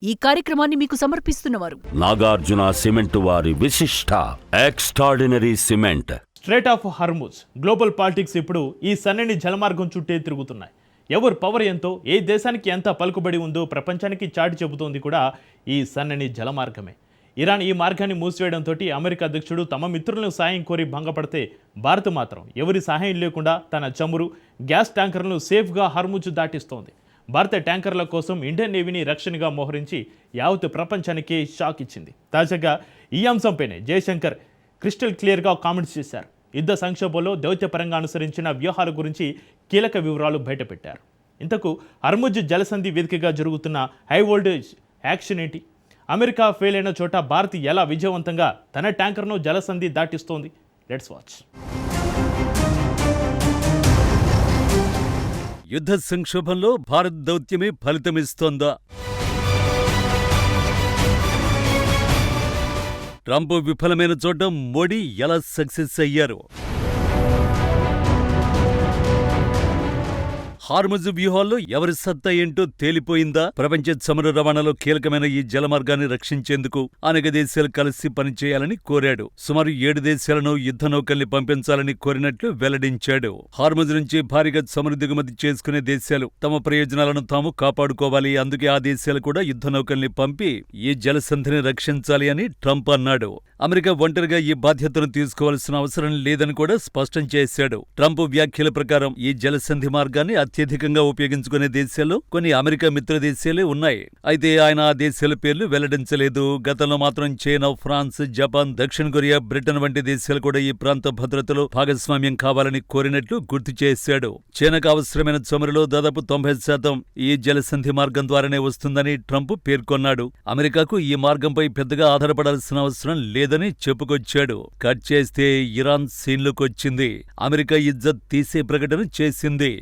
ఈ కార్యక్రమాన్ని మీకు సమర్పిస్తున్నవారు నాగార్జున సిమెంట్ వారి విశిష్ట extraordinary cement. Straight of Hormuz global politics ఇప్పుడు ఈ సన్నని జలమార్గం చుట్టే తిరుగుతున్నాయి. ఎవరు పవర్ ఎంతో, ఏ దేశానికి ఎంత పలుకుబడి ఉందో ప్రపంచానికి చాటి చెబుతోంది కూడా ఈ సన్నని జలమార్గమే. ఇరాన్ ఈ మార్గాన్ని మూసివేయడంతో అమెరికా అధ్యక్షుడు తమ మిత్రులను సాయం కోరి భంగపడితే భారత్ మాత్రం ఎవరి సహాయం లేకుండా తన చమురు, గ్యాస్ ట్యాంకర్లను సేఫ్గా హార్ముజ్ దాటిస్తోంది. భారత ట్యాంకర్ల కోసం ఇండియన్ నేవీని రక్షణగా మోహరించి యావత్ ప్రపంచానికి షాక్ ఇచ్చింది. తాజాగా ఈ అంశంపైనే జయశంకర్ క్రిస్టల్ క్లియర్గా కామెంట్స్ చేశారు. యుద్ధ సంక్షోభంలో దౌత్యపరంగా అనుసరించిన వ్యూహాల గురించి కీలక వివరాలు బయటపెట్టారు. ఇంతకు హార్ముజ్ జలసంధి వేదికగా జరుగుతున్న హై వోల్టేజ్ యాక్షన్ ఏంటి? అమెరికా ఫెయిల్ అయిన చోట భారత్ ఎలా విజయవంతంగా తన ట్యాంకర్ను జలసంధి దాటిస్తోంది? Let's watch. యుద్ధ సంక్షోభంలో భారత్ దౌత్యమే ఫలితమిస్తోందా? ట్రంప్ విఫలమైన చోట మోడీ ఎలా సక్సెస్ అయ్యారు? హార్ముజ్ వ్యూహాల్లో ఎవరి సత్తా ఏంటో తేలిపోయిందా? ప్రపంచ చమురు రవాణాలో కీలకమైన ఈ జలమార్గాన్ని రక్షించేందుకు అనేక దేశాలు కలిసి పనిచేయాలని కోరాడు. సుమారు 7 దేశాలను యుద్ధ నౌకల్ని పంపించాలని కోరినట్లు వెల్లడించాడు. హార్ముజ్ నుంచి భారీగా చమురు దిగుమతి చేసుకునే దేశాలు తమ ప్రయోజనాలను తాము కాపాడుకోవాలి, అందుకే ఆ దేశాలు కూడా యుద్ధ నౌకల్ని పంపి ఈ జలసంధిని రక్షించాలి అని ట్రంప్ అన్నాడు. అమెరికా ఒంటరిగా ఈ బాధ్యతను తీసుకోవాల్సిన అవసరం లేదని కూడా స్పష్టం చేశాడు. ట్రంప్ వ్యాఖ్యల ప్రకారం ఈ జలసంధి మార్గాన్ని అత్యధికంగా ఉపయోగించుకునే దేశాల్లో కొన్ని అమెరికా మిత్ర దేశాలే ఉన్నాయి. అయితే ఆయన ఆ దేశాల పేర్లు వెల్లడించలేదు. గతంలో మాత్రం చైనా, ఫ్రాన్స్, జపాన్, దక్షిణ కొరియా, బ్రిటన్ వంటి దేశాలు కూడా ఈ ప్రాంత భద్రతలో భాగస్వామ్యం కావాలని కోరినట్లు గుర్తు చేశాడు. చైనాకు అవసరమైన చమురులో దాదాపు 90% ఈ జలసంధి మార్గం ద్వారానే వస్తుందని ట్రంప్ పేర్కొన్నాడు. అమెరికాకు ఈ మార్గంపై పెద్దగా ఆధారపడాల్సిన అవసరం లేదని చెప్పుకొచ్చాడు. కట్ చేస్తే ఇరాన్ సీన్లోకొచ్చింది. అమెరికా ఇజ్జత్ తీసే ప్రకటన చేసింది.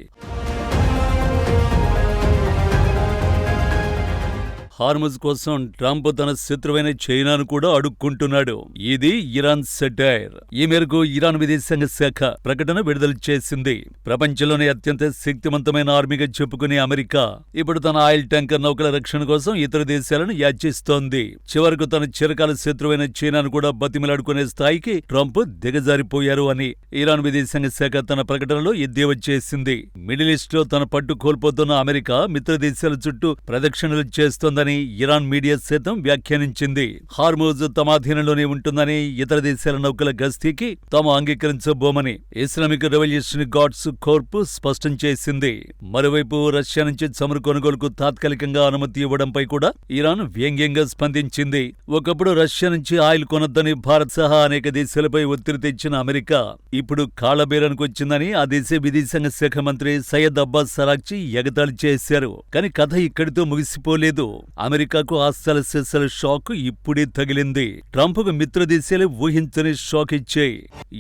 హార్ముజ్ కోసం ట్రంప్ తన శత్రువైన చైనాను కూడా అడుక్కుంటున్నాడు. ఇది ఇరాన్ సెటైర్. ఈ మేరకు ఇరాన్ విదేశాంగ శాఖ ప్రకటన విడుదల చేసింది. ప్రపంచంలోనే అత్యంత శక్తివంతమైన ఆర్మీగా చెప్పుకునే అమెరికా ఇప్పుడు తన ఆయిల్ ట్యాంకర్ నౌకల రక్షణ కోసం ఇతర దేశాలను యాచిస్తోంది. చివరకు తన చిరకాల శత్రువైన చైనాను కూడా బతిమిలాడుకునే స్థాయికి ట్రంప్ దిగజారిపోయారు అని ఇరాన్ విదేశాంగ శాఖ తన ప్రకటనలో ఎద్దేవా చేసింది. మిడిల్ ఈస్ట్ లో తన పట్టు కోల్పోతున్న అమెరికా మిత్ర దేశాల చుట్టూ ప్రదక్షిణలు చేస్తోందని ఇరాన్ మీడియా సైతం వ్యాఖ్యానించింది. హార్ముజ్ తమ అధీనంలోనే ఉంటుందని, ఇతర దేశాల నౌకల గస్తీకి తాము అంగీకరించబోమని ఇస్లామిక్ రెవల్యూషన్ గార్డ్స్ కోర్పు స్పష్టం చేసింది. మరోవైపు రష్యా నుంచి చమురు కొనుగోలుకు తాత్కాలికంగా అనుమతి ఇవ్వడంపై కూడా ఇరాన్ వ్యంగ్యంగా స్పందించింది. ఒకప్పుడు రష్యా నుంచి ఆయిల్ కొనొద్దని భారత్ సహా అనేక దేశాలపై ఒత్తిడి తెచ్చిన అమెరికా ఇప్పుడు కాళ్లబేరానికి వచ్చిందని ఆ దేశ విదేశాంగ శాఖ మంత్రి సయ్యద్ అబ్బాస్ అరాగ్చి ఎగతాళి చేశారు. కానీ కథ ఇక్కడితో ముగిసిపోలేదు. అమెరికాకు ఆస్థల సెస్సల షాక్ ఇప్పుడే తగిలింది. ట్రంప్కు మిత్ర దేశాలే ఊహించని షాక్ ఇచ్చాయి.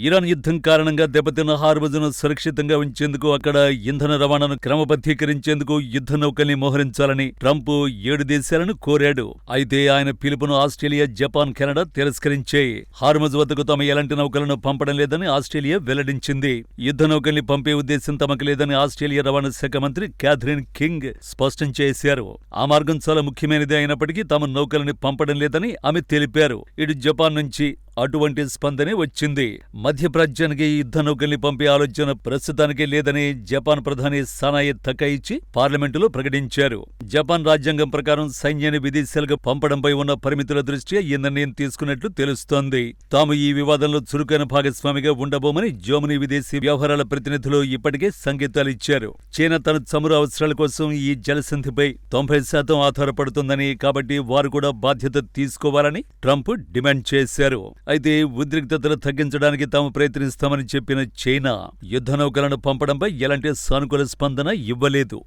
ఇరాన్ యుద్ధం కారణంగా దెబ్బతిన్న హార్ముజ్ను సురక్షితంగా ఉంచేందుకు, అక్కడ ఇంధన రవాణాను క్రమబద్ధీకరించేందుకు యుద్ధ నౌకల్ని మోహరించాలని ట్రంప్ 7 దేశాలను కోరాడు. అయితే ఆయన పిలుపును ఆస్ట్రేలియా, జపాన్, కెనడా తిరస్కరించాయి. హార్ముజ్ వద్దకు తమ ఎలాంటి నౌకలను పంపడం లేదని ఆస్ట్రేలియా వెల్లడించింది. యుద్ధ నౌకల్ని పంపే ఉద్దేశం తమకు లేదని ఆస్ట్రేలియా రవాణా శాఖ మంత్రి క్యాథరిన్ కింగ్ స్పష్టం చేశారు. ఆ మార్గం చాలా ముఖ్యమైనది అయినప్పటికీ తమ నౌకలని పంపడం లేదని ఆమె తెలిపారు. ఇటు జపాన్ నుంచి అటువంటి స్పందనే వచ్చింది. మధ్యప్రాచ్యానికి యుద్ధ నౌకల్ని పంపే ఆలోచన ప్రస్తుతానికి లేదని జపాన్ ప్రధాని సనాయే తకైచి పార్లమెంటులో ప్రకటించారు. జపాన్ రాజ్యాంగం ప్రకారం సైన్యాన్ని విదేశాలకు పంపడంపై ఉన్న పరిమితుల దృష్ట్యా ఈ నిర్ణయం తీసుకున్నట్లు తెలుస్తోంది. తాము ఈ వివాదంలో చురుకైన భాగస్వామిగా ఉండబోమని జర్మనీ విదేశీ వ్యవహారాల ప్రతినిధులు ఇప్పటికే సంకేతాలిచ్చారు. చైనా తన చమురు అవసరాల కోసం ఈ జలసంధిపై 90% ఆధారపడుతుందని, కాబట్టి వారు కూడా బాధ్యత తీసుకోవాలని ట్రంప్ డిమాండ్ చేశారు. అయితే ఉద్రిక్తతలు తగ్గించడానికి తాము ప్రయత్నిస్తామని చెప్పిన చైనా యుద్ధ నౌకలను పంపడంపై ఎలాంటి సానుకూల స్పందన ఇవ్వలేదు.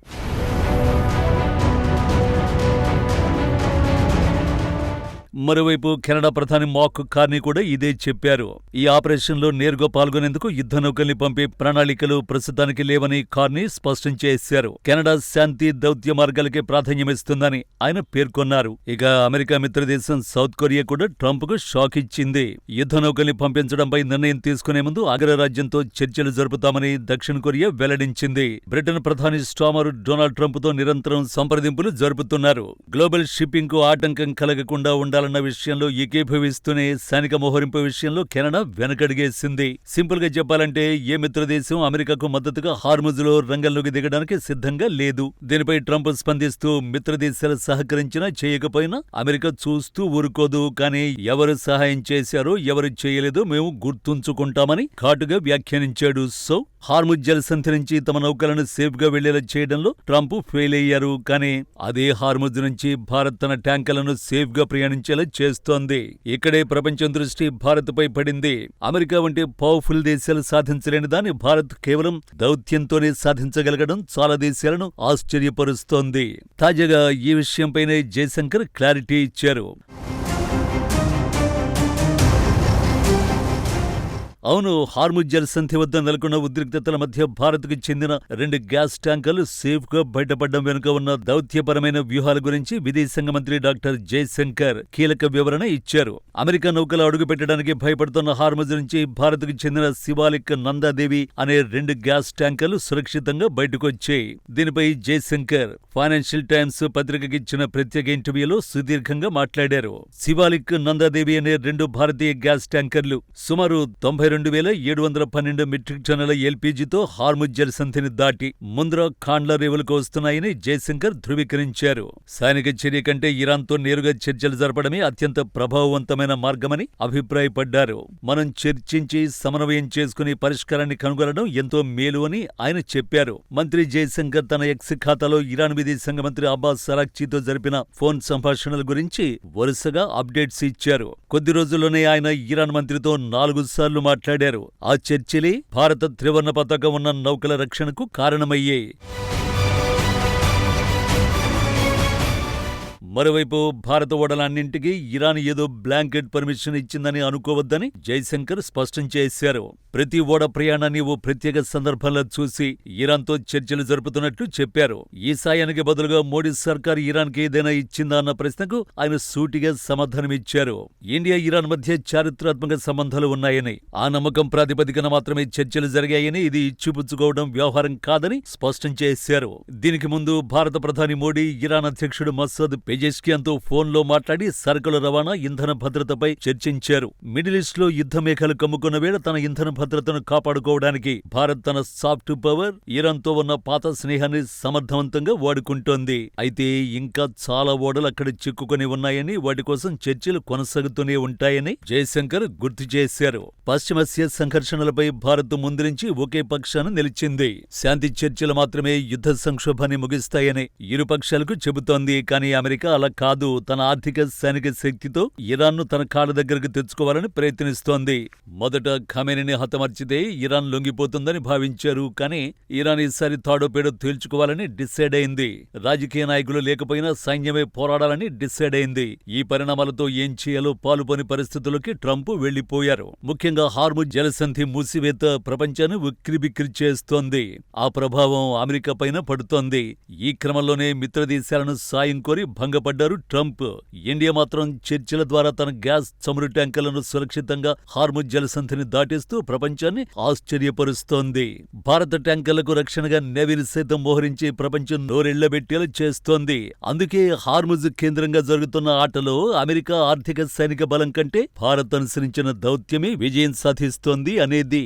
మరోవైపు కెనడా ప్రధాని మాక్ కార్నీ కూడా ఇదే చెప్పారు. ఈ ఆపరేషన్లో నేరుగా పాల్గొనేందుకు యుద్ధ నౌకల్ని పంపే ప్రణాళికలు ప్రస్తుతానికి లేవని కార్నీ స్పష్టం చేశారు. కెనడా శాంతి దౌత్య మార్గాలకే ప్రాధాన్యమిస్తుందని ఆయన పేర్కొన్నారు. ఇక అమెరికా మిత్రదేశం సౌత్ కొరియా కూడా ట్రంప్ కు షాక్ ఇచ్చింది. యుద్ధ నౌకల్ని పంపించడంపై నిర్ణయం తీసుకునే ముందు అగ్రరాజ్యంతో చర్చలు జరుపుతామని దక్షిణ కొరియా వెల్లడించింది. బ్రిటన్ ప్రధాని స్టామర్ డొనాల్డ్ ట్రంప్ తో నిరంతరం సంప్రదింపులు జరుపుతున్నారు. గ్లోబల్ షిప్పింగ్ కు ఆటంకం కలగకుండా ఉండాలన్న విషయంలో ఏకీభవిస్తూనే సైనిక మోహరింపు విషయంలో కెనడా వెనకడిగేసింది. సింపుల్ గా చెప్పాలంటే ఏ మిత్రదేశం అమెరికాకు మద్దతుగా హార్ముజ్ లో రంగంలోకి దిగడానికి సిద్ధంగా లేదు. దీనిపై ట్రంప్ స్పందిస్తూ మిత్రదేశాలు సహకరించినా చేయకపోయినా అమెరికా చూస్తూ ఊరుకోదు, కానీ ఎవరు సహాయం చేశారో ఎవరు చేయలేదో మేము గుర్తుంచుకుంటామని ఘాటుగా వ్యాఖ్యానించాడు. సో హార్ముజ్ జలసంధి నుంచి తమ నౌకలను సేఫ్ గా వెళ్లేలా చేయడంలో ట్రంప్ ఫెయిల్ అయ్యారు. కానీ అదే హార్ముజ్ నుంచి భారత్ తన ట్యాంకర్లను సేఫ్ గా ప్రయాణించేలా చేస్తోంది. ఇక్కడే ప్రపంచం దృష్టి భారత్ పై పడింది. అమెరికా వంటి పవర్ఫుల్ దేశాలు సాధించలేని దాన్ని భారత్ కేవలం దౌత్యంతోనే సాధించగలగడం చాలా దేశాలను ఆశ్చర్యపరుస్తోంది. తాజాగా ఈ విషయంపైనే జయశంకర్ క్లారిటీ ఇచ్చారు. అవును, హార్ముజ్ జలసంధి వద్ద నెలకొన్న ఉద్రిక్తతల మధ్య భారత్కు చెందిన 2 గ్యాస్ ట్యాంకర్లు సేఫ్ గా బయటపడడం వెనుక ఉన్న దౌత్యపరమైన వ్యూహాల గురించి విదేశాంగ మంత్రి డాక్టర్ జయశంకర్ కీలక వివరణ ఇచ్చారు. అమెరికా నౌకలు అడుగుపెట్టడానికి భయపడుతున్న హార్ముజ్ నుంచి భారత్కు చెందిన శివాలిక్ నందాదేవి అనే 2 గ్యాస్ ట్యాంకర్లు సురక్షితంగా బయటకొచ్చాయి. దీనిపై జయశంకర్ ఫైనాన్షియల్ టైమ్స్ పత్రికకిచ్చిన ప్రత్యేక ఇంటర్వ్యూలో సుదీర్ఘంగా మాట్లాడారు. శివాలిక్ నందాదేవి అనే 2 భారతీయ గ్యాస్ ట్యాంకర్లు సుమారు 92,712 మెట్రిక్ టన్నుల ఎల్పీజీతో హార్ముజ్ జలసంధిని దాటి ముంద్రా ఖాండ్లా రేవులకు వస్తున్నాయని జయశంకర్ ధృవీకరించారు. సైనిక చర్య కంటే ఇరాన్తో నేరుగా చర్చలు జరపడమే అత్యంత ప్రభావవంతమైన మార్గమని అభిప్రాయపడ్డారు. మనం చర్చించి సమన్వయం చేసుకుని పరిష్కారాన్ని కనుగొనడం ఎంతో మేలు అని ఆయన చెప్పారు. మంత్రి జయశంకర్ తన ఎక్స్ ఖాతాలో ఇరాన్ విదేశాంగ మంత్రి అబ్బాస్ అరాక్చీతో జరిపిన ఫోన్ సంభాషణల గురించి వరుసగా అప్డేట్స్ ఇచ్చారు. కొద్ది రోజుల్లోనే ఆయన ఇరాన్ మంత్రితో 4 సార్లు మాట్లాడారు. ఆ చర్చలే భారత త్రివర్ణ పతాకం ఉన్న నౌకల రక్షణకు కారణమయ్యాయి. మరోవైపు భారత ఓడలన్నింటికీ ఇరాన్ ఏదో బ్లాంకెట్ పర్మిషన్ ఇచ్చిందని అనుకోవద్దని జైశంకర్ స్పష్టం చేశారు. ప్రతి ఓడ ప్రయాణాన్ని ఓ ప్రత్యేక సందర్భంలో చూసి ఇరాన్తో చర్చలు జరుపుతున్నట్లు చెప్పారు. ఈ సాయానికి బదులుగా మోడీ సర్కార్ ఇరాన్కి ఏదైనా ఇచ్చిందా అన్న ప్రశ్నకు ఆయన సూటిగా సమాధానమిచ్చారు. ఇండియా ఇరాన్ మధ్య చారిత్రాత్మక సంబంధాలు ఉన్నాయని, ఆ నమ్మకం ప్రాతిపదికన మాత్రమే చర్చలు జరిగాయని, ఇది ఇచ్చిపుచ్చుకోవడం వ్యవహారం కాదని స్పష్టం చేశారు. దీనికి ముందు భారత ప్రధాని మోడీ ఇరాన్ అధ్యక్షుడు మసూద్ పెజెష్కియాన్తో ఫోన్లో మాట్లాడి సరుకుల రవాణా, ఇంధన భద్రతపై చర్చించారు. మిడిల్ ఈస్ట్ లో యుద్ధ మేఘాలు కమ్ముకున్న వేళ తన ఇంధన భద్రతను కాపాడుకోవడానికి భారత్ తన సాఫ్ట్ పవర్, ఇరాన్తో ఉన్న పాత స్నేహాన్ని సమర్థవంతంగా వాడుకుంటోంది. అయితే ఇంకా చాలా ఓడలు అక్కడ చిక్కుకొని ఉన్నాయని, వాటి కోసం చర్చలు కొనసాగుతూనే ఉంటాయని జయశంకర్ గుర్తు చేశారు. పశ్చిమాసియా సంఘర్షణలపై భారత్ ముందు నుంచి ఒకే పక్షాన నిలిచింది. శాంతి చర్చలు మాత్రమే యుద్ధ సంక్షోభాన్ని ముగిస్తాయని ఇరు పక్షాలకు చెబుతోంది. కానీ అమెరికా అలా కాదు. తన ఆర్థిక సైనిక శక్తితో ఇరాన్ను తన కాళ్ళ దగ్గరకు తెచ్చుకోవాలని ప్రయత్నిస్తోంది. మొదట ఖమేనీని హతమర్చితే ఇరాన్ లొంగిపోతుందని భావించారు. కానీ ఇరాన్ ఈసారి తాడో పేడో తేల్చుకోవాలని డిసైడ్ అయింది. రాజకీయ నాయకులు లేకపోయినా సైన్యమే పోరాడాలని డిసైడ్ అయింది. ఈ పరిణామాలతో ఏం చేయాలో పాలుపోని పరిస్థితుల్లోకి ట్రంప్ వెళ్లిపోయారు. ముఖ్యంగా హార్ముజ్ జలసంధి మూసివేత ప్రపంచాన్ని ఉక్కిరిబిక్కిరి చేస్తోంది. ఆ ప్రభావం అమెరికా పైన పడుతోంది. ఈ క్రమంలోనే మిత్రదేశాలను సాయం కోరి భంగపడ్డారు ట్రంప్. ఇండియా మాత్రం చర్చల ద్వారా తన గ్యాస్, చమురు ట్యాంకర్లను సురక్షితంగా హార్ముజ్ జలసంధిని దాటిస్తూ ప్రపంచాన్ని ఆశ్చర్యపరుస్తోంది. భారత ట్యాంకర్లకు రక్షణగా నేవీని సైతం మోహరించి ప్రపంచం నోరెళ్లబెట్టేలా చేస్తోంది. అందుకే హార్ముజ్ కేంద్రంగా జరుగుతున్న ఆటలో అమెరికా ఆర్థిక సైనిక బలం కంటే భారత్ అనుసరించిన దౌత్యమే విజయం సాధిస్తోంది అనేది.